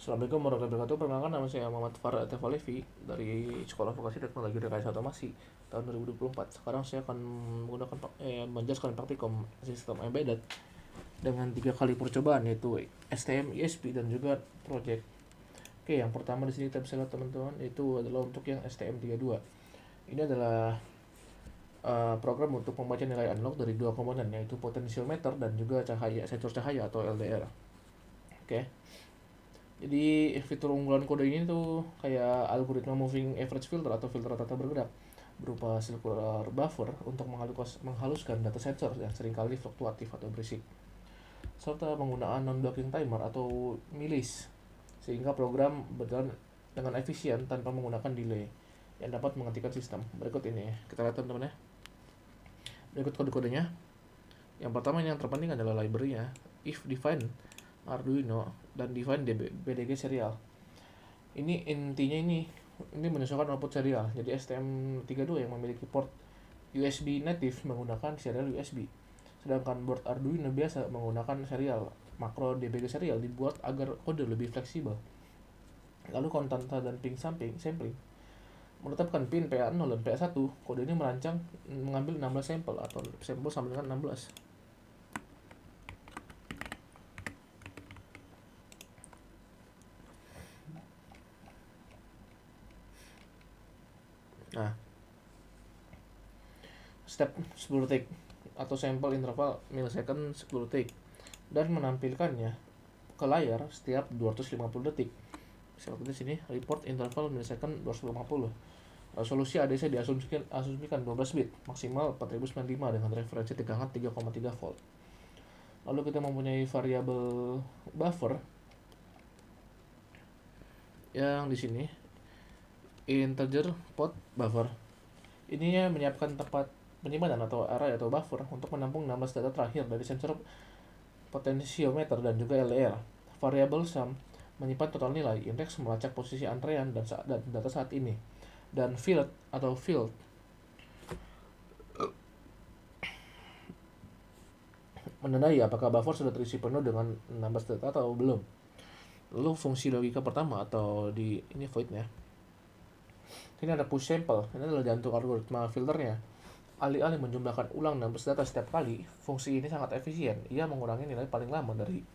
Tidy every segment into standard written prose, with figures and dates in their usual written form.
Assalamualaikum warahmatullahi wabarakatuh. Perkenalkan, nama saya Muhammad Farah Tefalevi dari Sekolah Vokasi Teknologi Rekayasa Otomasi tahun 2024. Sekarang saya akan menjelaskan praktikum sistem embedded dengan 3 kali percobaan, yaitu STM, ISP, dan juga project. Oke, yang pertama di sini kita bisa lihat teman-teman, itu adalah untuk yang STM32. Ini adalah program untuk membaca nilai analog dari 2 komponen, yaitu potentiometer dan juga sensor cahaya atau LDR. Oke. Jadi fitur unggulan kode ini tuh kayak algoritma moving average filter atau filter rata bergerak berupa circular buffer untuk menghaluskan data sensor yang seringkali fluktuatif atau berisik, serta penggunaan non-blocking timer atau milis sehingga program berjalan dengan efisien tanpa menggunakan delay yang dapat menghentikan sistem. Berikut ini kita lihat teman-teman ya. Berikut kode-kodenya. Yang pertama yang terpenting adalah library-nya, if define Arduino dan define BDG serial. Ini intinya ini menyesuaikan output serial. Jadi STM32 yang memiliki port USB native menggunakan serial USB. Sedangkan board Arduino biasa menggunakan serial. Makro DBG serial dibuat agar kode lebih fleksibel. Lalu konstanta dan ping sampling. Menetapkan pin PA0 dan PA1, kode ini mengambil 16 sampel atau sampel sama dengan 16. Nah, step 10 detik atau sampel interval millisecond 10 detik dan menampilkannya ke layar setiap 250 detik. Seperti di sini, report interval millisecond 250. Resolusi ADC diasumsikan 12 bit, maksimal 4095 dengan referensi tegangan 3,3 volt. Lalu kita mempunyai variabel buffer yang di sini integer pot buffer. Ini menyiapkan tempat penyimpanan atau array atau buffer untuk menampung 16 data terakhir dari sensor potentiometer dan juga LDR. Variabel sum menyimpan total nilai, indeks melacak posisi antrean dan data saat ini. Dan field menandai apakah buffer sudah terisi penuh dengan 16 data atau belum. Lalu fungsi logika pertama atau ini voidnya. Ini ada push sample, ini adalah jantung algoritma filternya. Alih-alih menjumlahkan ulang 16 data setiap kali, fungsi ini sangat efisien. Ia mengurangi nilai paling lama dari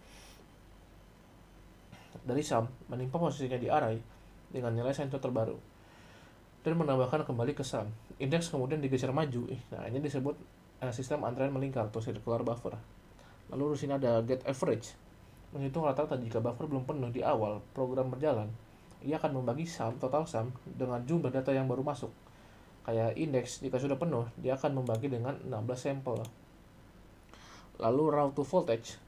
sum menimpa posisinya di array dengan nilai sensor terbaru dan menambahkan kembali ke sum. Indeks kemudian digeser maju. Nah, ini disebut sistem antrean melingkar atau circular buffer. Lalu di sini ada get average, menghitung rata-rata jika buffer belum penuh di awal program berjalan. Ia akan membagi total sum dengan jumlah data yang baru masuk. Kayak indeks, jika sudah penuh, dia akan membagi dengan 16 sampel. Lalu raw to voltage,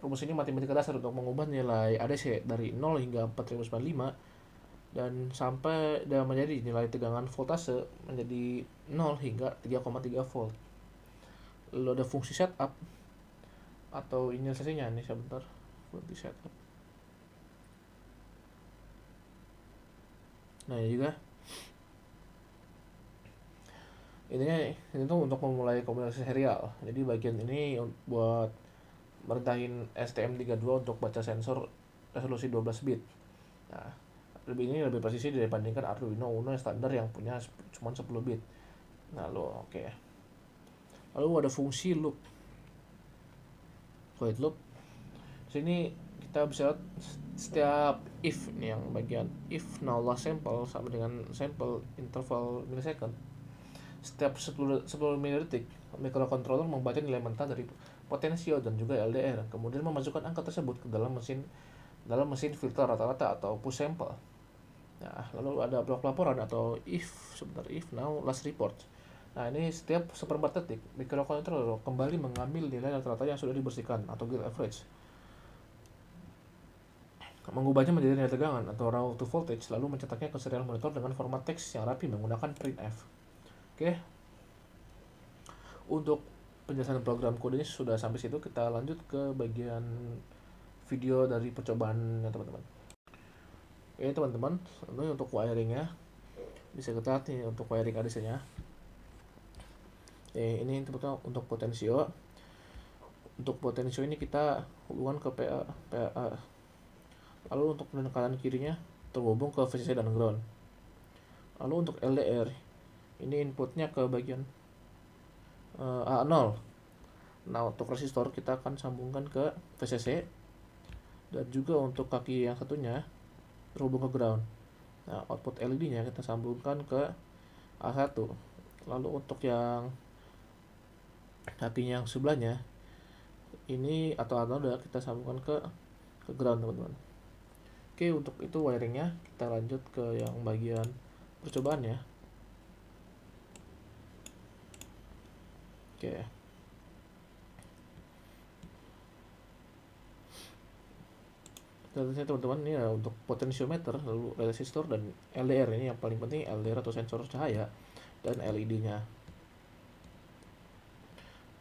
rumus ini matematika dasar untuk mengubah nilai ADC dari 0 hingga 4095 dan sampai menjadi nilai tegangan voltase menjadi 0 hingga 3,3 volt. Lalu ada fungsi setup atau inisialisasinya nih sebentar. Fungsi setup. Nah, ini juga ini tuh untuk memulai komunikasi serial. Jadi bagian ini buat merintahin STM32 untuk baca sensor resolusi 12 bit. Nah, lebih presisi dibandingkan Arduino Uno yang standar yang punya cuma 10 bit. Nah, oke. Lalu ada fungsi loop. Void loop. Sini kita bisa lihat setiap if nih, yang bagian if now last sample sama dengan sampel interval millisecond. Setiap 10 milidetik, microcontroller membaca nilai mentah dari potensio dan juga LDR, kemudian memasukkan angka tersebut ke dalam mesin filter rata-rata atau push sample. Nah, lalu ada blok laporan atau if now last report. Nah, ini setiap seperempat detik, microcontroller kembali mengambil nilai rata-rata yang sudah dibersihkan atau get average, mengubahnya menjadi nilai tegangan atau raw to voltage, lalu mencetaknya ke serial monitor dengan format teks yang rapi menggunakan printf. Oke. Untuk penjelasan program kode ini sudah sampai situ. Kita lanjut ke bagian video dari percobaannya teman-teman. Oke teman-teman, ini untuk wiringnya bisa kita lihat nih untuk wiring ADC-nya. Ini untuk potensio. Untuk potensio ini kita hubungan ke PA Lalu untuk pin kanan kirinya terhubung ke VCC dan ground. Lalu untuk LDR ini inputnya ke bagian A0. Nah untuk resistor kita akan sambungkan ke VCC, dan juga untuk kaki yang satunya terhubung ke ground. Nah output LED nya kita sambungkan ke A1. Lalu untuk yang kakinya yang sebelahnya ini atau anoda kita sambungkan ke ground, teman-teman. Oke, untuk itu wiringnya kita lanjut ke yang bagian percobaan ya. Oke, datanya teman-teman ini ya untuk potensiometer, lalu resistor dan LDR. Ini yang paling penting, LDR atau sensor cahaya, dan LED-nya.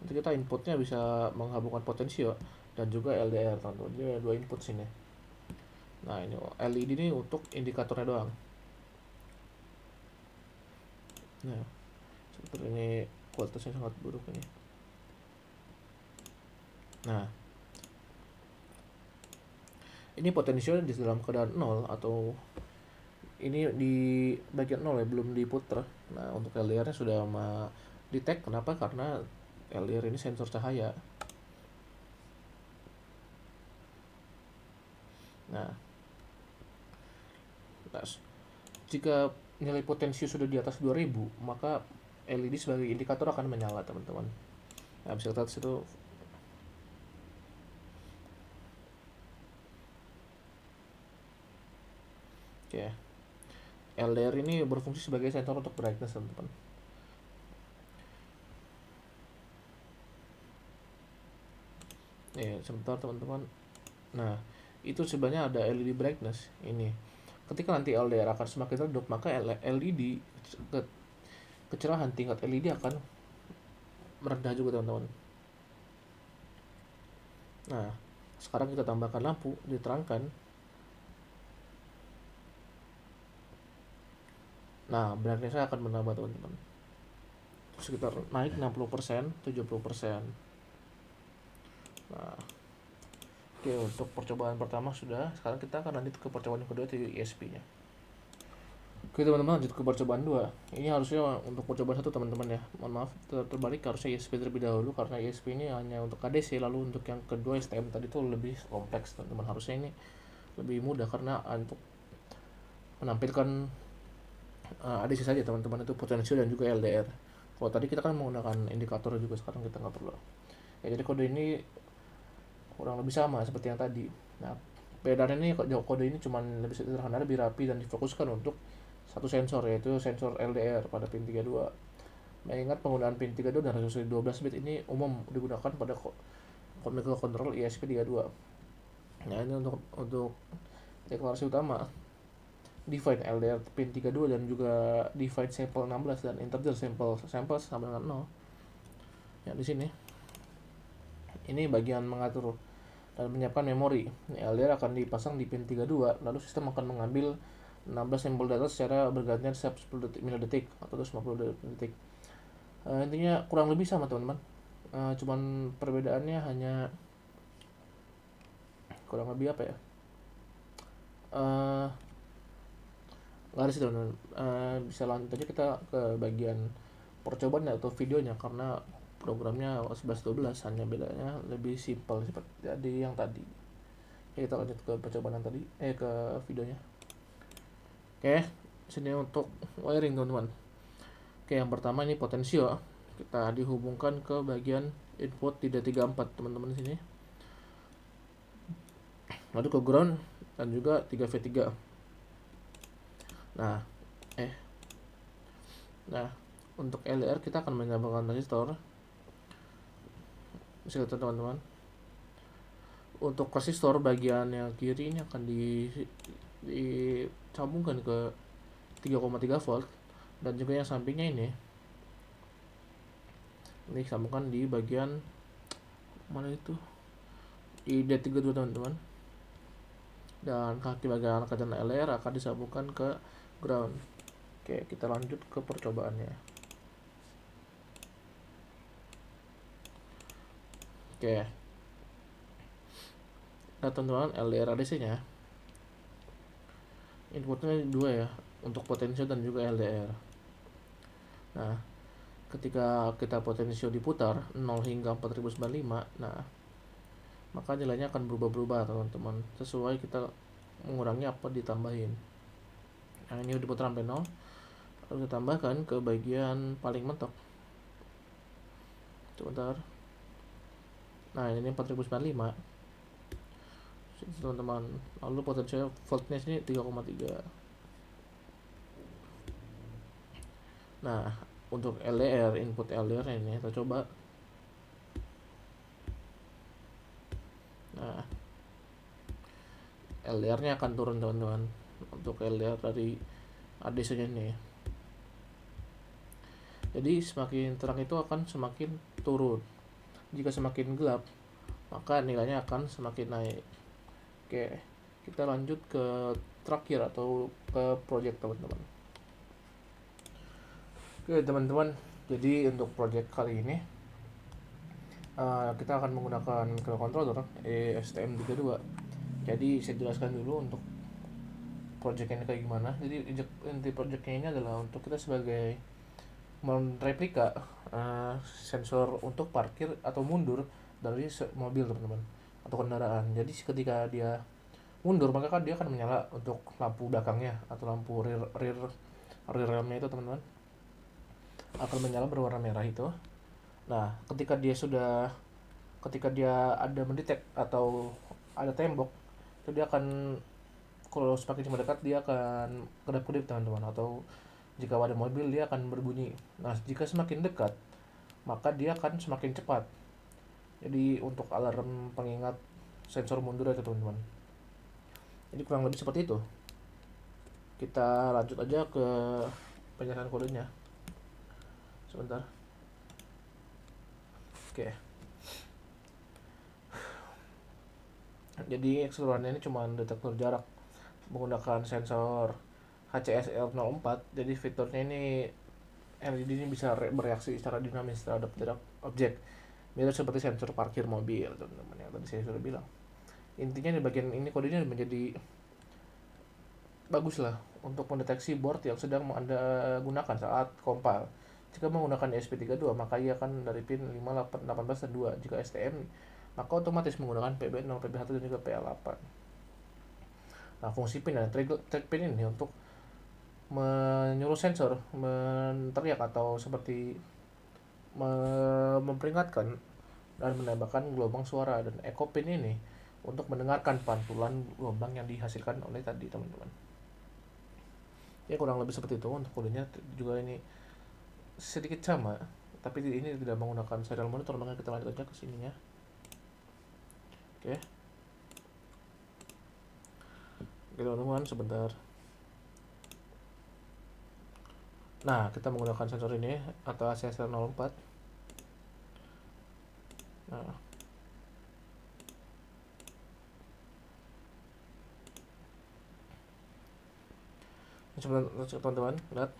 Nanti kita inputnya bisa menghubungkan potensio dan juga LDR, teman-teman. Jadi ada dua input sini. Nah ini LED ini untuk indikatornya doang. Nah seperti ini, kualitasnya sangat buruk ini. Nah ini potensio di dalam keadaan 0, atau ini di bagian 0 ya, belum diputer. Nah untuk LDR nya sudah detect. Kenapa? Karena LDR ini sensor cahaya. Nah, jika nilai potensio sudah di atas 2000, maka LED sebagai indikator akan menyala, teman-teman. Nah bisa kita lihat situ. Oke, LDR ini berfungsi sebagai sensor untuk brightness, teman-teman. Sebentar teman-teman. Nah itu sebenarnya ada LED brightness ini. Ketika nanti LDR akan semakin redup, maka LED kecerahan tingkat LED akan merendah juga, teman-teman. Nah sekarang kita tambahkan lampu, diterangkan. Nah brightness akan menambah, teman-teman, sekitar naik 60%, 70%. Nah oke, untuk percobaan pertama sudah. Sekarang kita akan lanjut ke percobaan yang kedua, yaitu ISP nya. Oke teman-teman, lanjut ke percobaan 2. Ini harusnya untuk percobaan 1, teman-teman ya. Mohon maaf, terbalik, harusnya ISP terlebih dahulu karena ISP ini hanya untuk KDC. Lalu untuk yang kedua STM tadi itu lebih kompleks, teman-teman. Harusnya ini lebih mudah karena untuk menampilkan ADC saja, teman-teman, itu potensio dan juga LDR. Kalau tadi kita kan menggunakan indikator juga, sekarang kita nggak perlu. Ya, jadi kode ini kurang lebih sama seperti yang tadi. Nah bedanya ini, kode ini cuma lebih sederhana, lebih rapi, dan difokuskan untuk satu sensor, yaitu sensor LDR pada pin 32. Mengingat penggunaan pin 32 dan resolusi 12 bit ini umum digunakan pada microcontroller ESP32. Nah ini untuk deklarasi utama, define LDR pin 32 dan juga define sampel 16 dan integer sampel sama dengan 0. Ya di sini ini bagian mengatur dan menyiapkan memori. LDR akan dipasang di pin 32, lalu sistem akan mengambil 16 sampel data secara bergantian setiap 10 detik atau 50 detik. Intinya kurang lebih sama, teman-teman. Cuman perbedaannya hanya kurang lebih apa ya? Nggak ada sih, teman-teman. Bisa lanjut aja kita ke bagian percobaan atau videonya, karena programnya 11-12, hanya bedanya lebih simpel seperti tadi yang tadi. Ya, kita lanjut ke percobaan yang tadi, ke videonya. Oke, sini untuk wiring, teman-teman. Oke, yang pertama ini potensio. Kita dihubungkan ke bagian input 334, teman-teman di sini. Lalu ke ground dan juga 3V3. Nah, untuk LDR kita akan menyambungkan resistor. Bisa lihat, teman-teman. Untuk resistor bagian yang kiri ini akan disambungkan ke 3,3 volt, dan juga yang sampingnya ini disambungkan di bagian mana itu, di D32, teman-teman. Dan kaki bagian kanan LR akan disambungkan ke ground. Oke, kita lanjut ke percobaannya. Oke, nah teman-teman, LDR ADC nya inputnya dua ya, untuk potensio dan juga LDR. Nah, ketika kita potensio diputar 0 hingga 4095, nah maka nilainya akan berubah-berubah teman-teman, sesuai kita mengurangi apa ditambahin. Nah, ini udah diputar sampai 0, harus ditambahkan ke bagian paling mentok. Sebentar. Nah, ini 4095 teman-teman. Lalu potensial voltnya sini 3,3. Nah, untuk LDR, input LDR ini kita coba. Nah, LDR-nya akan turun teman-teman. Untuk LDR dari ADC-nya ini. Jadi semakin terang itu akan semakin turun. Jika semakin gelap, maka nilainya akan semakin naik. Oke, kita lanjut ke terakhir atau ke project teman-teman. Oke teman-teman, jadi untuk project kali ini kita akan menggunakan microcontroller STM32. Jadi saya jelaskan dulu untuk project ini kayak gimana. Jadi inti projectnya ini adalah untuk kita sebagai mereplika sensor untuk parkir atau mundur dari mobil teman-teman atau kendaraan. Jadi ketika dia mundur maka kan dia akan menyala untuk lampu belakangnya atau lampu rear lamp-nya itu teman-teman akan menyala berwarna merah itu. Nah, ketika dia ada mendetek atau ada tembok, itu dia akan, kalau semakin mendekat dia akan kedap-kedip teman-teman, atau jika ada mobil dia akan berbunyi. Nah, jika semakin dekat maka dia akan semakin cepat. Jadi untuk alarm pengingat sensor mundur itu teman-teman. Jadi kurang lebih seperti itu. Kita lanjut aja ke penjelasan kodenya. Sebentar. Oke. Jadi keseluruhannya ini cuma detektor jarak menggunakan sensor HCSR04. Jadi fiturnya ini LED ini bisa bereaksi secara dinamis terhadap jarak objek, mirip seperti sensor parkir mobil teman-teman yang tadi saya sudah bilang. Intinya di bagian ini kodenya menjadi bagus lah untuk mendeteksi board yang sedang Anda gunakan saat compile. Jika menggunakan ESP32 maka ia akan dari pin 5, 8, 18 dan 2. Jika STM maka otomatis menggunakan PB0, PB1 dan juga PA8. Nah, fungsi pin dan track pin ini untuk menyuruh sensor meneriak atau seperti memperingatkan dan menambahkan gelombang suara, dan echo pin ini untuk mendengarkan pantulan gelombang yang dihasilkan oleh tadi teman-teman. Ya kurang lebih seperti itu untuk kodenya. Juga ini sedikit sama, tapi ini tidak menggunakan serial monitor, maka kita lanjut aja ke sininya. Oke. Oke teman-teman, sebentar. Nah, kita menggunakan sensor ini atau ACSR04. Nah, teman-teman lihat.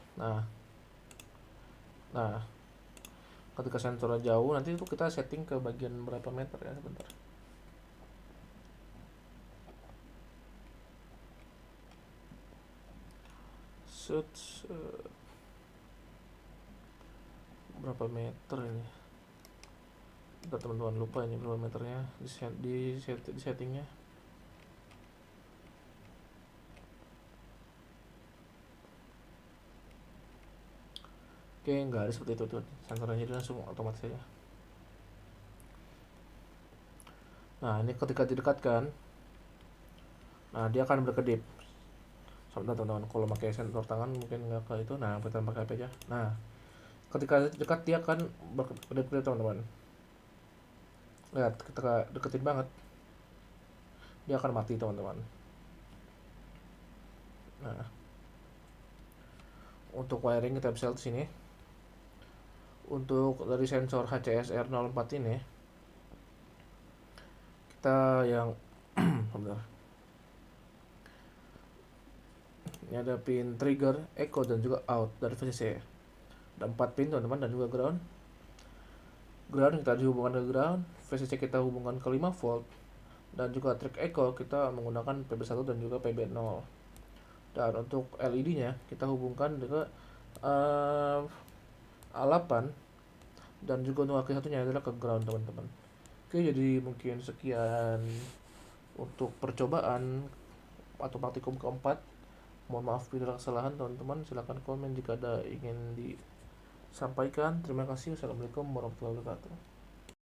Nah, ketika sensornya jauh, nanti itu kita setting ke bagian berapa meter ya, sebentar. Berapa meter ini? Kita teman-teman lupa ini berapa meternya di settingnya. Oke, enggak ada seperti itu tuh. Sensornya jadi langsung otomatis saja. Nah, ini ketika didekatkan, nah dia akan berkedip. Sebentar teman-teman, kalau pakai sensor tangan mungkin nggak ke itu. Nah, kita pakai HP aja. Nah, ketika dekat dia akan berkedip teman-teman. Lihat, ketika deketin banget dia akan mati teman-teman. Nah, untuk wiring kita bisa lihat di sini. Untuk dari sensor HCSR04 ini kita yang bentar. Ini ada pin trigger, echo dan juga out dari VCC. Ada 4 pin teman-teman, dan juga ground. Ground kita dihubungkan ke ground, VCC kita hubungkan ke 5 volt, dan juga track echo kita menggunakan PB1 dan juga PB0. Dan untuk LED-nya kita hubungkan dengan uh, A8, dan juga untuk aki satunya adalah ke ground teman-teman. Oke, jadi mungkin sekian untuk percobaan atau praktikum keempat. Mohon maaf bila ada kesalahan teman-teman, silahkan komen jika ada ingin disampaikan. Terima kasih. Wassalamualaikum warahmatullahi wabarakatuh.